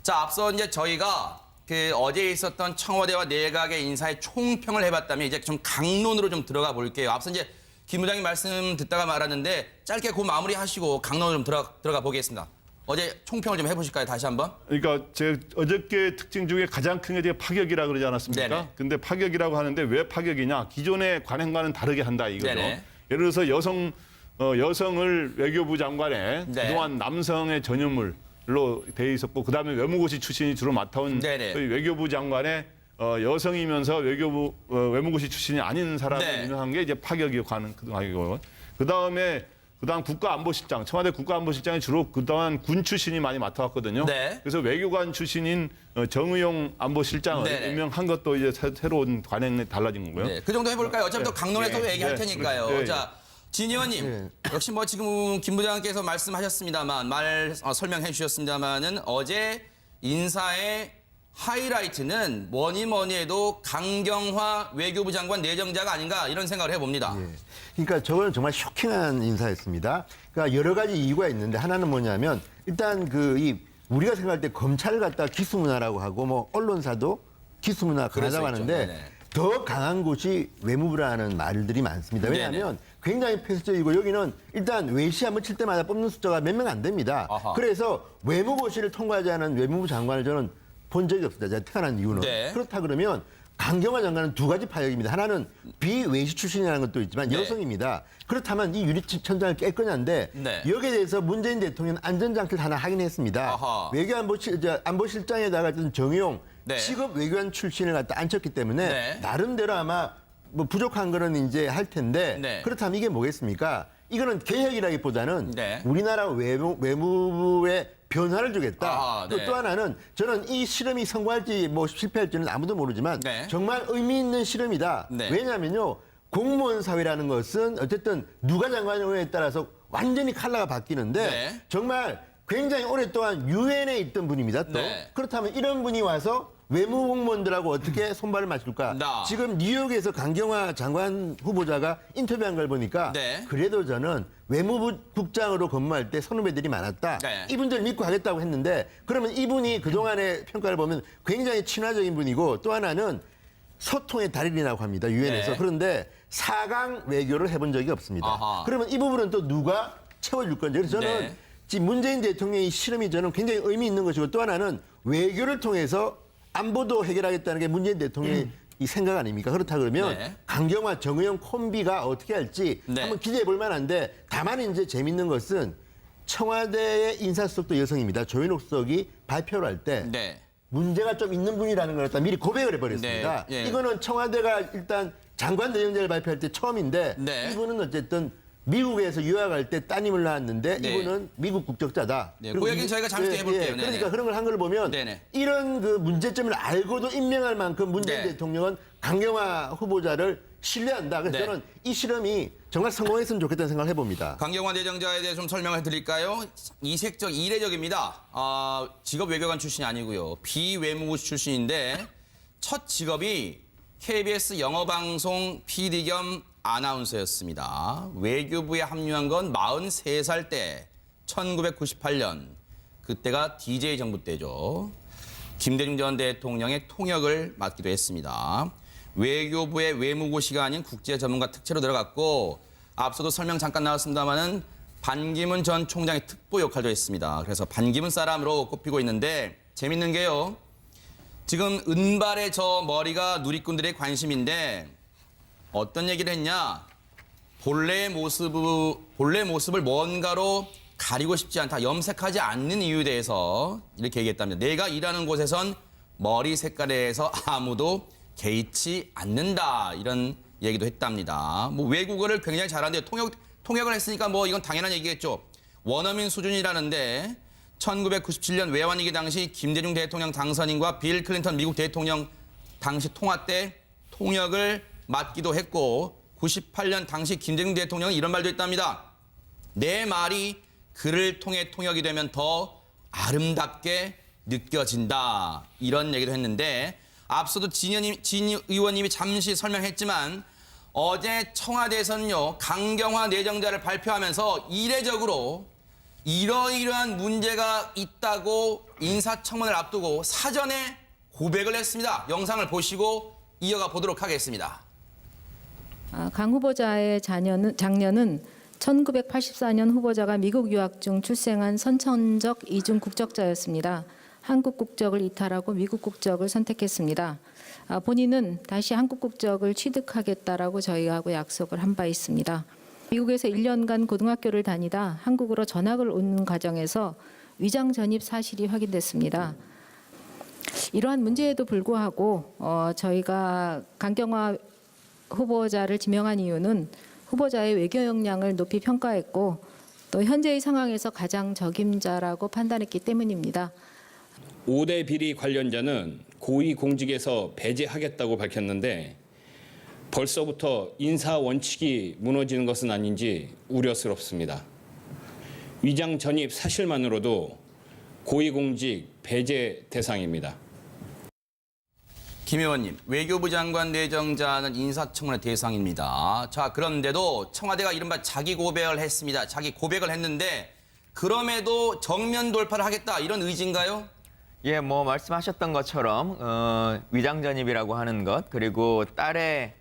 자, 앞서 이제 저희가 어제 있었던 청와대와 내각의 인사의 총평을 해봤다면 이제 좀 강론으로 좀 들어가 볼게요. 앞서 이제 김 부장님 말씀 듣다가 말았는데 짧게 그 마무리하시고 강론으로 좀 들어가 보겠습니다. 어제 총평을 좀 해보실까요? 다시 한번. 그러니까 제 어저께 특징 중에 가장 큰 게 파격이라 그러지 않았습니까? 네네. 근데 파격이라고 하는데 왜 파격이냐? 기존의 관행과는 다르게 한다 이거죠. 네네. 예를 들어서 여성을 외교부 장관에 네. 그동안 남성의 전유물로 돼 있었고 그다음에 외무고시 출신이 주로 맡아온 네네. 소위 외교부 장관에 여성이면서 외무고시 출신이 아닌 사람을 네. 임명한 게 이제 파격이고 그다음 국가안보실장, 청와대 국가안보실장이 주로 그동안 군 출신이 많이 맡아왔거든요. 네. 그래서 외교관 출신인 정의용 안보실장을 네네. 임명한 것도 이제 새로운 관행이 달라진 거고요. 네, 그 정도 해볼까요? 어차피 또 강론에서 예, 얘기할 예, 테니까요. 예, 예. 자, 진 의원님, 역시 뭐 지금 김 부장께서 말씀하셨습니다만, 설명해 주셨습니다만은 어제 인사의 하이라이트는 뭐니 해도 강경화 외교부 장관 내정자가 아닌가 이런 생각을 해봅니다. 예. 그러니까 저거는 정말 쇼킹한 인사였습니다. 그러니까 여러 가지 이유가 있는데 하나는 뭐냐면 일단 우리가 생각할 때 검찰을 갖다 기수문화라고 하고 뭐 언론사도 기수문화 강하다고 하는데 네네. 더 강한 곳이 외무부라는 말들이 많습니다. 왜냐하면 굉장히 폐쇄적이고 여기는 일단 외시 한번 칠 때마다 뽑는 숫자가 몇 명 안 됩니다. 아하. 그래서 외무고시를 통과하지 않은 외무부 장관을 저는 본 적이 없습니다. 제가 태어난 이유는. 네. 그렇다 그러면 강경화 장관은 두 가지 파역입니다. 하나는 비외시 출신이라는 것도 있지만 네. 여성입니다. 그렇다면 이 유리천장을 깰 거냐인데 네. 여기에 대해서 문재인 대통령은 안전장치를 하나 하긴 했습니다. 아하. 안보실장에다가 있던 정의용 네. 직업 외교관 출신을 갖다 앉혔기 때문에 네. 나름대로 아마 뭐 부족한 거는 이제 할 텐데 네. 그렇다면 이게 뭐겠습니까? 이거는 개혁이라기보다는 네. 우리나라 외무부의 변화를 주겠다. 아, 네. 또 하나는 저는 이 실험이 성공할지 뭐 실패할지는 아무도 모르지만 네. 정말 의미 있는 실험이다. 네. 왜냐하면요. 공무원 사회라는 것은 어쨌든 누가 장관이 오냐에 따라서 완전히 컬러가 바뀌는데 네. 정말 굉장히 오랫동안 유엔에 있던 분입니다. 또 네. 그렇다면 이런 분이 와서 외무 공무원들하고 어떻게 손발을 맞출까? 나. 지금 뉴욕에서 강경화 장관 후보자가 인터뷰한 걸 보니까 네. 그래도 저는 외무부 국장으로 근무할 때 선후배들이 많았다. 네. 이분들 믿고 하겠다고 했는데 그러면 이분이 그동안의 평가를 보면 굉장히 친화적인 분이고 또 하나는 소통의 달인이라고 합니다. 유엔에서. 네. 그런데 4강 외교를 해본 적이 없습니다. 아하. 그러면 이 부분은 또 누가 채워줄 건지. 그래서 저는 네. 지금 문재인 대통령의 실험이 저는 굉장히 의미 있는 것이고 또 하나는 외교를 통해서 안보도 해결하겠다는 게 문재인 대통령의 이 생각 아닙니까? 그렇다 그러면 네. 강경화, 정의용 콤비가 어떻게 할지 네. 한번 기대해 볼 만한데 다만 이제 재밌는 것은 청와대의 인사수석도 여성입니다. 조현옥 수석이 발표를 할 때 네. 문제가 좀 있는 분이라는 걸 미리 고백을 해버렸습니다. 네. 예. 이거는 청와대가 일단 장관 내정자를 발표할 때 처음인데 네. 이분은 어쨌든 미국에서 유학할 때 따님을 낳았는데 네. 이분은 미국 국적자다. 네, 그리고 그 얘기는 저희가 잠시 뒤에 해볼게요. 네네. 그러니까 그런 걸 한 걸 보면 네네. 이런 그 문제점을 알고도 임명할 만큼 문재인 네. 대통령은 강경화 후보자를 신뢰한다. 그래서 네. 저는 이 실험이 정말 성공했으면 좋겠다는 생각을 해봅니다. 강경화 내정자에 대해 좀 설명을 드릴까요? 이례적입니다. 직업 외교관 출신이 아니고요. 비외무부 출신인데 첫 직업이 KBS 영어방송 PD 겸 아나운서였습니다. 외교부에 합류한 건 43살 때 1998년 그때가 DJ 정부 때죠. 김대중 전 대통령의 통역을 맡기도 했습니다. 외교부의 외무고시가 아닌 국제전문가 특채로 들어갔고 앞서도 설명 잠깐 나왔습니다마는 반기문 전 총장의 특보 역할도 했습니다. 그래서 반기문 사람으로 꼽히고 있는데 재밌는 게요. 지금 은발의 저 머리가 누리꾼들의 관심인데 어떤 얘기를 했냐? 본래의 모습을 뭔가로 가리고 싶지 않다. 염색하지 않는 이유에 대해서 이렇게 얘기했답니다. 내가 일하는 곳에선 머리 색깔에 대해서 아무도 개의치 않는다. 이런 얘기도 했답니다. 뭐 외국어를 굉장히 잘하는데 통역을 했으니까 뭐 이건 당연한 얘기겠죠. 원어민 수준이라는데 1997년 외환위기 당시 김대중 대통령 당선인과 빌 클린턴 미국 대통령 당시 통화 때 통역을 맡기도 했고 98년 당시 김대중 대통령은 이런 말도 했답니다. 내 말이 글을 통해 통역이 되면 더 아름답게 느껴진다. 이런 얘기도 했는데 앞서도 진 의원님이 잠시 설명했지만 어제 청와대에서는요. 강경화 내정자를 발표하면서 이례적으로 이러이러한 문제가 있다고 인사청문회를 앞두고 사전에 고백을 했습니다. 영상을 보시고 이어가 보도록 하겠습니다. 강 후보자의 장녀는 1984년 후보자가 미국 유학 중 출생한 선천적 이중 국적자였습니다. 한국 국적을 이탈하고 미국 국적을 선택했습니다. 본인은 다시 한국 국적을 취득하겠다라고 저희하고 약속을 한 바 있습니다. 미국에서 1년간 고등학교를 다니다 한국으로 전학을 오는 과정에서 위장 전입 사실이 확인됐습니다. 이러한 문제에도 불구하고 저희가 강경화 후보자를 지명한 이유는 후보자의 외교 역량을 높이 평가했고 또 현재의 상황에서 가장 적임자라고 판단했기 때문입니다. 5대 비리 관련자는 고위공직에서 배제하겠다고 밝혔는데 벌써부터 인사 원칙이 무너지는 것은 아닌지 우려스럽습니다. 위장 전입 사실만으로도 고위공직 배제 대상입니다. 김 의원님, 외교부 장관 내정자는 인사청문회 대상입니다. 자, 그런데도 청와대가 이른바 자기 고백을 했습니다. 자기 고백을 했는데 그럼에도 정면 돌파를 하겠다 이런 의지인가요? 예, 뭐 말씀하셨던 것처럼 위장 전입이라고 하는 것 그리고 딸의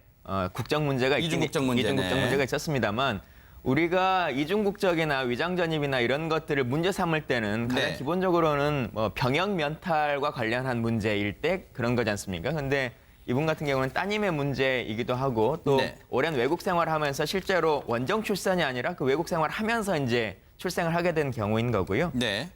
국적 문제가 이중국적 문제네. 이중국적 문제가 있었습니다만 우리가 이중국적이나 위장 전입이나 이런 것들을 문제 삼을 때는 가장 네. 기본적으로는 뭐 병역 면탈과 관련한 문제일 때 그런 거지 않습니까? 근데 이분 같은 경우는 따님의 문제이기도 하고 또 네. 오랜 외국 생활하면서 실제로 원정 출산이 아니라 그 외국 생활하면서 이제 출생을 하게 된 경우인 거고요. 네.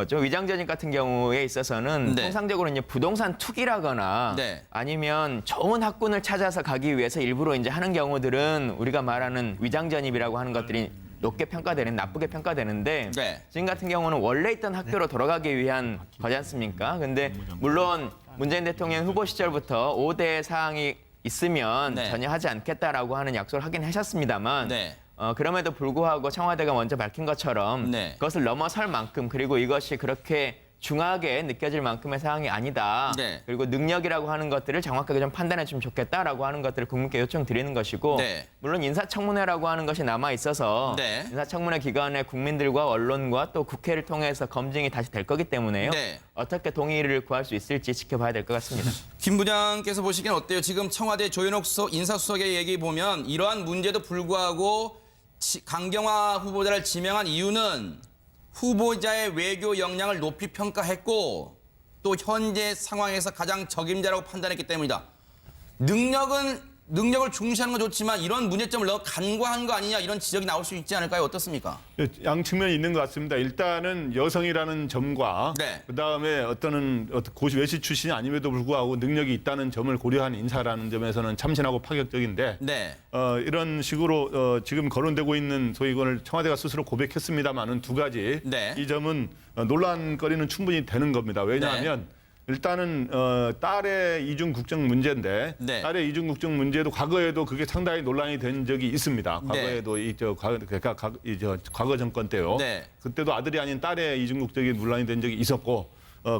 또 위장 전입 같은 경우에 있어서는 네. 통상적으로 이제 부동산 투기라거나 네. 아니면 좋은 학군을 찾아서 가기 위해서 일부러 이제 하는 경우들은 우리가 말하는 위장 전입이라고 하는 것들이 높게 평가되는 나쁘게 평가되는데 네. 지금 같은 경우는 원래 있던 학교로 돌아가기 위한 거지 않습니까? 근데 물론 문재인 대통령 후보 시절부터 5대 사항이 있으면 네. 전혀 하지 않겠다라고 하는 약속을 하긴 하셨습니다만 네. 그럼에도 불구하고 청와대가 먼저 밝힌 것처럼 네. 그것을 넘어설 만큼 그리고 이것이 그렇게 중하게 느껴질 만큼의 사항이 아니다. 네. 그리고 능력이라고 하는 것들을 정확하게 좀 판단해 주면 좋겠다라고 하는 것들을 국민께 요청드리는 것이고 네. 물론 인사청문회라고 하는 것이 남아 있어서 네. 인사청문회 기간에 국민들과 언론과 또 국회를 통해서 검증이 다시 될 거기 때문에요. 네. 어떻게 동의를 구할 수 있을지 지켜봐야 될 것 같습니다. 김 부장께서 보시기엔 어때요? 지금 청와대 조현옥 인사수석의 얘기 보면 이러한 문제도 불구하고 강경화 후보자를 지명한 이유는 후보자의 외교 역량을 높이 평가했고 또 현재 상황에서 가장 적임자라고 판단했기 때문이다. 능력을 중시하는 건 좋지만 이런 문제점을 너무 간과한 거 아니냐 이런 지적이 나올 수 있지 않을까요? 어떻습니까? 양 측면이 있는 것 같습니다. 일단은 여성이라는 점과 네. 그다음에 어떤 고시 외시 출신이 아님에도 불구하고 능력이 있다는 점을 고려한 인사라는 점에서는 참신하고 파격적인데 네. 이런 식으로 지금 거론되고 있는 소위 이걸 청와대가 스스로 고백했습니다만은 두 가지 네. 이 점은 논란거리는 충분히 되는 겁니다. 왜냐하면 일단은 딸의 이중 국적 문제인데 네. 딸의 이중 국적 문제도 과거에도 그게 상당히 논란이 된 적이 있습니다. 과거에도 과거 정권 때요. 네. 그때도 아들이 아닌 딸의 이중 국적이 논란이 된 적이 있었고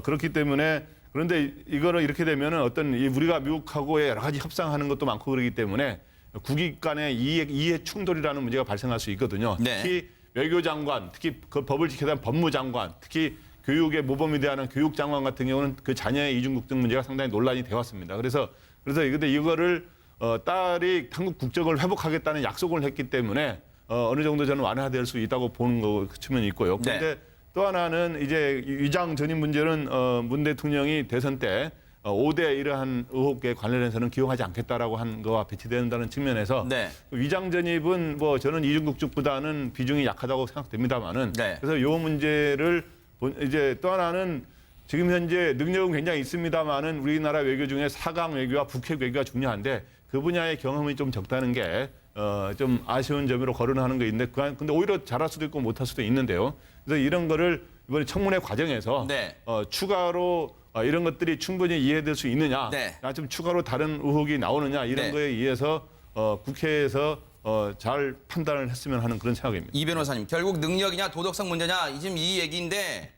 그렇기 때문에 그런데 이거는 이렇게 되면은 어떤 우리가 미국하고의 여러 가지 협상하는 것도 많고 그러기 때문에 국익 간의 이해 충돌이라는 문제가 발생할 수 있거든요. 네. 특히 외교장관, 특히 그 법을 지켜야 하는 법무장관, 특히 교육의 모범이 대하는 교육장관 같은 경우는 그 자녀의 이중국적 문제가 상당히 논란이 되어 왔습니다. 그래서 근데 이거를 딸이 한국 국적을 회복하겠다는 약속을 했기 때문에 어느 정도 저는 완화될 수 있다고 보는 거 측면이 있고요. 그런데 또 하나는 이제 위장 전입 문제는 문 대통령이 대선 때 5대 이러한 의혹에 관련해서는 기용하지 않겠다라고 한 거와 배치된다는 측면에서 네. 위장 전입은 뭐 저는 이중국적보다는 비중이 약하다고 생각됩니다만은 네. 그래서 이 문제를 이제 또 하나는 지금 현재 능력은 굉장히 있습니다만은 우리나라 외교 중에 사강 외교와 북핵 외교가 중요한데 그 분야의 경험이 좀 적다는 게 좀 아쉬운 점으로 거론하는 게 있는데 근데 오히려 잘할 수도 있고 못할 수도 있는데요. 그래서 이런 거를 이번에 청문회 과정에서 네. 추가로 이런 것들이 충분히 이해될 수 있느냐, 네. 좀 추가로 다른 의혹이 나오느냐 이런 네. 거에 의해서 국회에서 잘 판단을 했으면 하는 그런 생각입니다. 이 변호사님, 결국 능력이냐 도덕성 문제냐 지금 이 얘기인데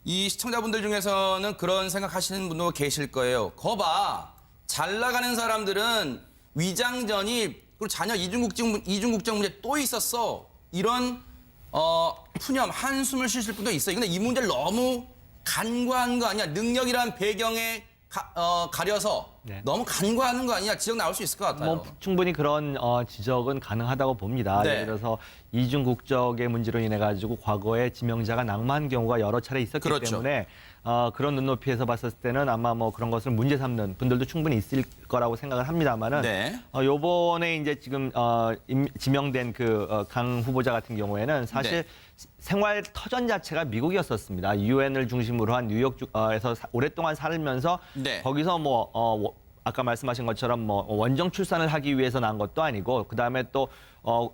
이 시청자분들 중에서는 그런 생각하시는 분도 계실 거예요. 거봐, 잘 나가는 사람들은 위장 전입 그리고 자녀 이중국적 문제 또 있었어. 이런 푸념 한숨을 쉬실 분도 있어요. 근데 이 문제를 너무 간과한 거 아니야? 능력이란 배경에 가려서 네. 너무 간과하는 거 아니야? 지적 나올 수 있을 것 같아요. 뭐 충분히 그런 지적은 가능하다고 봅니다. 네. 예를 들어서 이중 국적의 문제로 인해 가지고 과거에 지명자가 낙마한 경우가 여러 차례 있었기 그렇죠. 때문에 그런 눈높이에서 봤을 때는 아마 뭐 그런 것을 문제 삼는 분들도 충분히 있을 거라고 생각을 합니다만은 네. 요번에 이제 지금 지명된 그 강 후보자 같은 경우에는 사실 네. 생활 터전 자체가 미국이었었습니다. 유엔을 중심으로 한 뉴욕에서 오랫동안 살면서 네. 거기서 아까 말씀하신 것처럼 원정 출산을 하기 위해서 난 것도 아니고 그다음에 또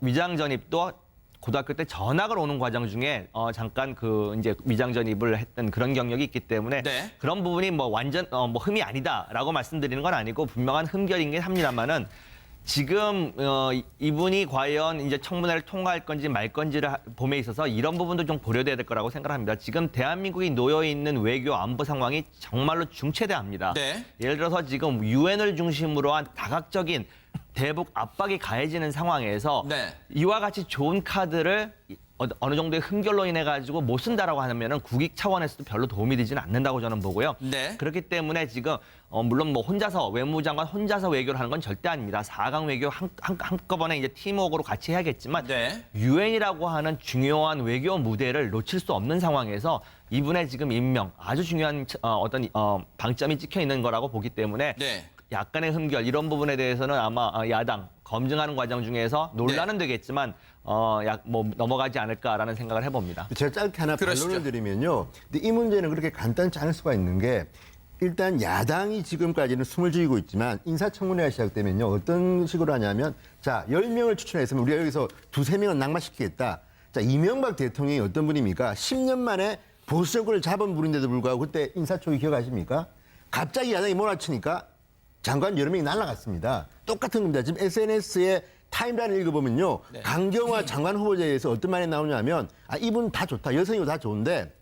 위장 전입도 고등학교 때 전학을 오는 과정 중에 잠깐 그 이제 위장 전입을 했던 그런 경력이 있기 때문에 네. 그런 부분이 완전 흠이 아니다라고 말씀드리는 건 아니고 분명한 흠결이긴 합니다만은 지금 이분이 과연 이제 청문회를 통과할 건지 말 건지를 봄에 있어서 이런 부분도 좀 고려돼야 될 거라고 생각합니다. 지금 대한민국이 놓여 있는 외교 안보 상황이 정말로 중체대합니다. 네. 예를 들어서 지금 유엔을 중심으로 한 다각적인 대북 압박이 가해지는 상황에서 네. 이와 같이 좋은 카드를 어느 정도의 흠결로 인해 가지고 못 쓴다라고 하면은 국익 차원에서도 별로 도움이 되지는 않는다고 저는 보고요. 네. 그렇기 때문에 지금 물론 혼자서 외무장관 혼자서 외교를 하는 건 절대 아닙니다. 4강 외교 한꺼번에 이제 팀워크로 같이 해야겠지만 네. 유엔이라고 하는 중요한 외교 무대를 놓칠 수 없는 상황에서 이분의 지금 임명 아주 중요한 어떤 방점이 찍혀 있는 거라고 보기 때문에 네. 약간의 흠결 이런 부분에 대해서는 아마 야당 검증하는 과정 중에서 논란은 되겠지만 넘어가지 않을까라는 생각을 해봅니다. 제가 짧게 하나 그러시죠. 반론을 드리면요. 근데 이 문제는 그렇게 간단치 않을 수가 있는 게 일단 야당이 지금까지는 숨을 죽이고 있지만 인사청문회가 시작되면요. 어떤 식으로 하냐면 자 10명을 추천했으면 우리가 여기서 2-3명은 낙마시키겠다. 자 이명박 대통령이 어떤 분입니까? 10년 만에 보수 정권을 잡은 분인데도 불구하고 그때 인사청이 기억하십니까? 갑자기 야당이 몰아치니까 장관 여러 명이 날아갔습니다. 똑같은 겁니다. 지금 SNS에 타임라인을 읽어보면요. 네. 강경화 장관 후보자에 대해서 어떤 말이 나오냐면 이분 다 좋다. 여성이고 다 좋은데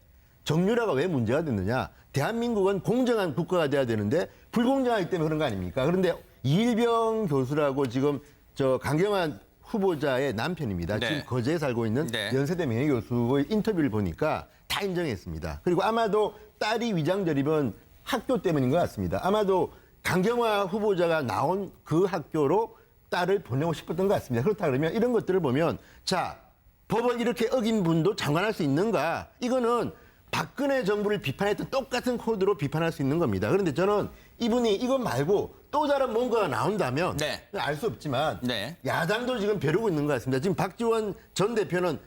정유라가 왜 문제가 됐느냐. 대한민국은 공정한 국가가 돼야 되는데 불공정하기 때문에 그런 거 아닙니까? 그런데 이일병 교수라고 지금 저 강경화 후보자의 남편입니다. 네. 지금 거제에 살고 있는 네. 연세대 명예교수의 인터뷰를 보니까 다 인정했습니다. 그리고 아마도 딸이 위장 전입은 학교 때문인 것 같습니다. 아마도 강경화 후보자가 나온 그 학교로 딸을 보내고 싶었던 것 같습니다. 그렇다 그러면 이런 것들을 보면 자 법을 이렇게 어긴 분도 장관할 수 있는가? 이거는 박근혜 정부를 비판했던 똑같은 코드로 비판할 수 있는 겁니다. 그런데 저는 이분이 이것 말고 또 다른 뭔가가 나온다면 네. 알 수 없지만 네. 야당도 지금 벼르고 있는 것 같습니다. 지금 박지원 전 대표는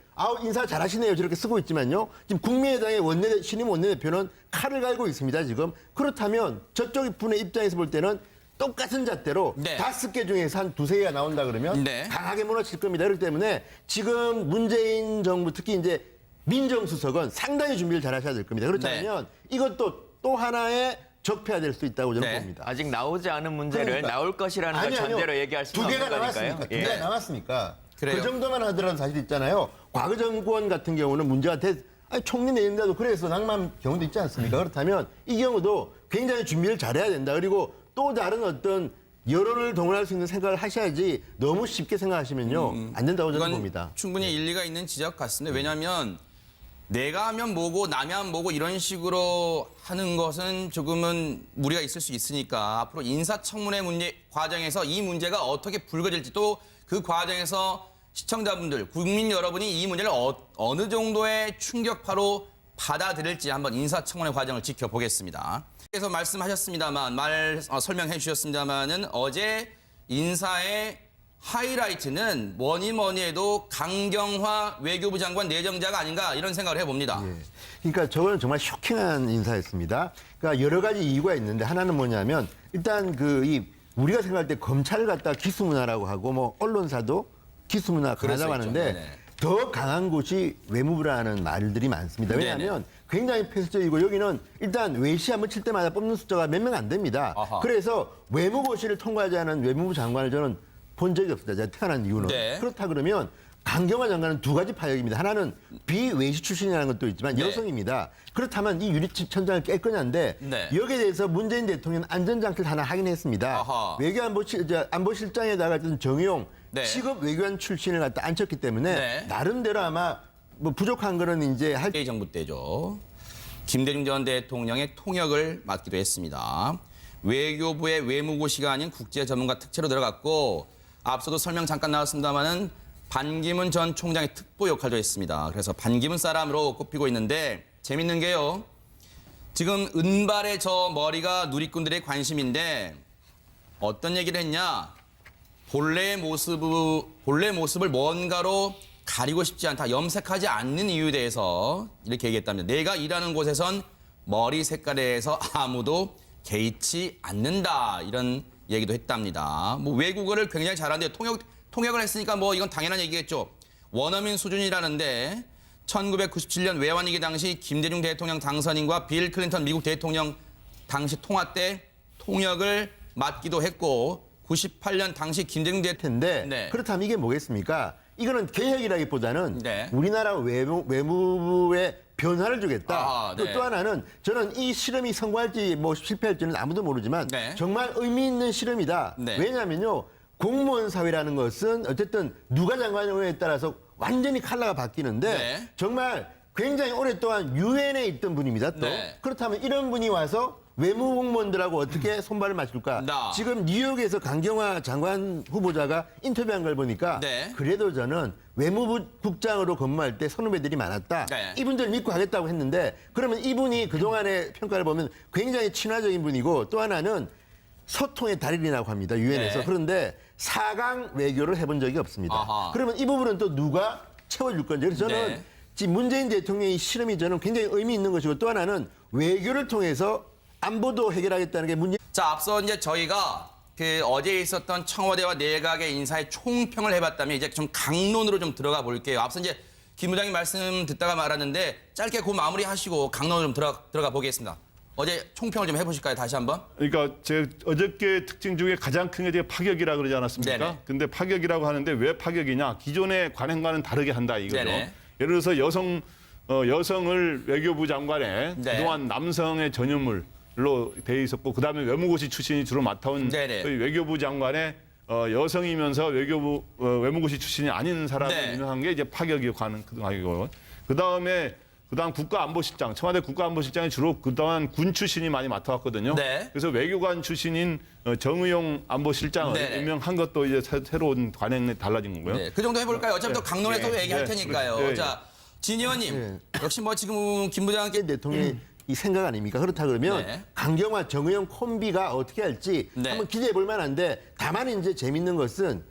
인사 잘하시네요. 저렇게 쓰고 있지만요. 지금 국민의당의 신임 원내대표는 칼을 갈고 있습니다. 지금. 그렇다면 저쪽 분의 입장에서 볼 때는 똑같은 잣대로 네. 5개 중에서 한 2-3개가 나온다 그러면 네. 강하게 몰아칠 겁니다. 그렇기 때문에 지금 문재인 정부 특히 이제 민정수석은 상당히 준비를 잘 하셔야 될 겁니다. 그렇지 네. 않으면 이것도 또 하나의 적폐가 될 수 있다고 저는 네. 봅니다. 아직 나오지 않은 문제를 그러니까. 나올 것이라는 걸 전제로 얘기할 수는 2개가 없는 거니까요. 나왔으니까. 2개가 나왔으니까. 그래요. 그 정도만 하더라도 사실 있잖아요. 과거 정권 같은 경우는 문제가 총리 내린다도 그래서 낙마한 경우도 있지 않습니까? 그렇다면 이 경우도 굉장히 준비를 잘해야 된다. 그리고 또 다른 어떤 여론을 동원할 수 있는 생각을 하셔야지 너무 쉽게 생각하시면요. 안 된다고 저는 이건 봅니다. 충분히 일리가 있는 지적 같습니다. 왜냐하면 내가 하면 뭐고 남이 하면 뭐고 이런 식으로 하는 것은 조금은 무리가 있을 수 있으니까 앞으로 인사청문회 문제 과정에서 이 문제가 어떻게 불거질지 또 그 과정에서 시청자분들, 국민 여러분이 이 문제를 어느 정도의 충격파로 받아들일지 한번 인사청문회 과정을 지켜보겠습니다. 그래서 말씀하셨습니다만 설명해 주셨습니다만은 어제 인사의 하이라이트는 뭐니 해도 강경화 외교부 장관 내정자가 아닌가 이런 생각을 해봅니다. 예. 그러니까 저거는 정말 쇼킹한 인사였습니다. 그러니까 여러 가지 이유가 있는데 하나는 뭐냐면 일단 우리가 생각할 때 검찰을 갖다 기수문화라고 하고 언론사도 기수문화 강하다고 하는데 네네. 더 강한 곳이 외무부라는 말들이 많습니다. 왜냐하면 굉장히 폐쇄적이고 여기는 일단 외시 한번 칠 때마다 뽑는 숫자가 몇 명 안 됩니다. 아하. 그래서 외무고시를 통과하지 않은 외무부 장관을 저는 본 적이 없습니다. 제가 태어난 이유는. 네. 그렇다 그러면 강경화 장관은 2가지 파역입니다. 하나는 비외시 출신이라는 것도 있지만 네. 여성입니다. 그렇다면 이 유리천장을 깰 거냐인데 네. 여기에 대해서 문재인 대통령은 안전장치를 하나 하긴 했습니다. 아하. 안보실장에다가 정의용 네. 직업 외교관 출신을 갖다 앉혔기 때문에 네. 나름대로 아마 뭐 부족한 거는 이제 할 이 정부 때죠. 김대중 전 대통령의 통역을 맡기도 했습니다. 외교부의 외무고시가 아닌 국제 전문가 특채로 들어갔고 앞서도 설명 잠깐 나왔습니다마는 반기문 전 총장의 특보 역할도 했습니다. 그래서 반기문 사람으로 꼽히고 있는데 재밌는 게요. 지금 은발의 저 머리가 누리꾼들의 관심인데 어떤 얘기를 했냐? 본래의 모습을 뭔가로 가리고 싶지 않다. 염색하지 않는 이유에 대해서 이렇게 얘기했답니다. 내가 일하는 곳에선 머리 색깔에 대해서 아무도 개의치 않는다. 이런 얘기도 했답니다. 뭐 외국어를 굉장히 잘하는데 통역을 했으니까 뭐 이건 당연한 얘기겠죠. 원어민 수준이라는데 1997년 외환위기 당시 김대중 대통령 당선인과 빌 클린턴 미국 대통령 당시 통화 때 통역을 맡기도 했고 98년 당시 김대중 대통령 텐데 네. 그렇다면 이게 뭐겠습니까? 이거는 개혁이라기보다는 네. 우리나라 외무부에 변화를 주겠다. 아, 네. 또 하나는 저는 이 실험이 성공할지 뭐 실패할지는 아무도 모르지만 네. 정말 의미 있는 실험이다. 네. 왜냐하면요. 공무원 사회라는 것은 어쨌든 누가 장관에 따라서 완전히 컬러가 바뀌는데 네. 정말 굉장히 오랫동안 유엔에 있던 분입니다. 또 네. 그렇다면 이런 분이 와서 외무 공무원들하고 어떻게 손발을 맞출까? 나. 지금 뉴욕에서 강경화 장관 후보자가 인터뷰한 걸 보니까 네. 그래도 저는 외무부 국장으로 근무할 때 선후배들이 많았다. 네. 이분들 믿고 하겠다고 했는데 그러면 이분이 그동안의 평가를 보면 굉장히 친화적인 분이고 또 하나는 소통의 달인이라고 합니다. 유엔에서. 네. 그런데 4강 외교를 해본 적이 없습니다. 아하. 그러면 이 부분은 또 누가 채워줄 건지. 그래서 저는 네. 지금 문재인 대통령의 실험이 저는 굉장히 의미 있는 것이고 또 하나는 외교를 통해서 안보도 해결하겠다는 게 문제. 자, 앞서 이제 저희가 그 어제 있었던 청와대와 내각의 인사의 총평을 해봤다면 이제 좀 강론으로 좀 들어가 볼게요. 앞서 이제 김 부장님 말씀 듣다가 말았는데 짧게 그 마무리하시고 강론으로 좀 들어가 보겠습니다. 어제 총평을 좀 해보실까요? 다시 한번. 그러니까 제 어저께 특징 중에 가장 큰 게 제가 파격이라 그러지 않았습니까? 네네. 근데 파격이라고 하는데 왜 파격이냐? 기존의 관행과는 다르게 한다 이거죠. 네네. 예를 들어서 여성을 외교부 장관에 네. 그동안 남성의 전유물로 돼 있었고 그다음에 외무고시 출신이 주로 맡아온 네네. 소위 외교부 장관에 여성이면서 외무고시 출신이 아닌 사람을 네. 임명한 게 이제 파격이고 그다음 국가안보실장, 청와대 국가안보실장이 주로 그동안 군 출신이 많이 맡아왔거든요. 네. 그래서 외교관 출신인 정의용 안보실장을 네네. 임명한 것도 이제 새로운 관행이 달라진 거고요. 네, 그 정도 해볼까요? 어차피 또 강론에서 네. 얘기할 네. 테니까요. 네. 자, 진 의원님. 네. 역시 뭐 지금 김 부장께 대통령이 이 생각 아닙니까? 그렇다 그러면 네. 강경화 정의용 콤비가 어떻게 할지 네. 한번 기대해 볼 만한데 다만 이제 재밌는 것은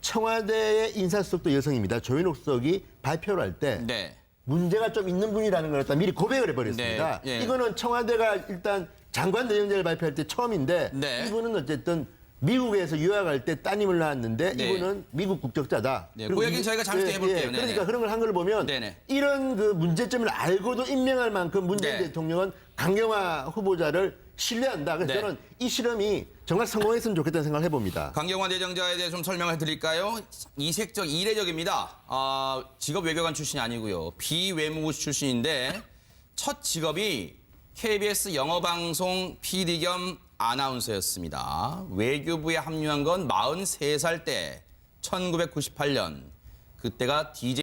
청와대의 인사수석도 여성입니다. 조현옥 수석이 발표를 할 때 네. 문제가 좀 있는 분이라는 걸 갖다 미리 고백을 해버렸습니다. 네. 예. 이거는 청와대가 일단 장관 내정자를 발표할 때 처음인데 네. 이분은 어쨌든 미국에서 유학할 때 따님을 낳았는데 네. 이분은 미국 국적자다. 네, 그리고 그 얘기는 저희가 잠시 뒤에 해볼게요. 네네. 그러니까 그런 걸 한 걸 보면 네네. 이런 그 문제점을 알고도 임명할 만큼 문재인 네. 대통령은 강경화 후보자를 신뢰한다. 그래서 네. 저는 이 실험이 정말 성공했으면 좋겠다는 생각을 해봅니다. 강경화 내정자에 대해 좀 설명을 드릴까요? 이례적입니다. 직업 외교관 출신이 아니고요. 비외무부 출신인데 첫 직업이 KBS 영어방송 PD 겸 아나운서였습니다. 외교부에 합류한 건 43살 때 1998년. 그때가 DJ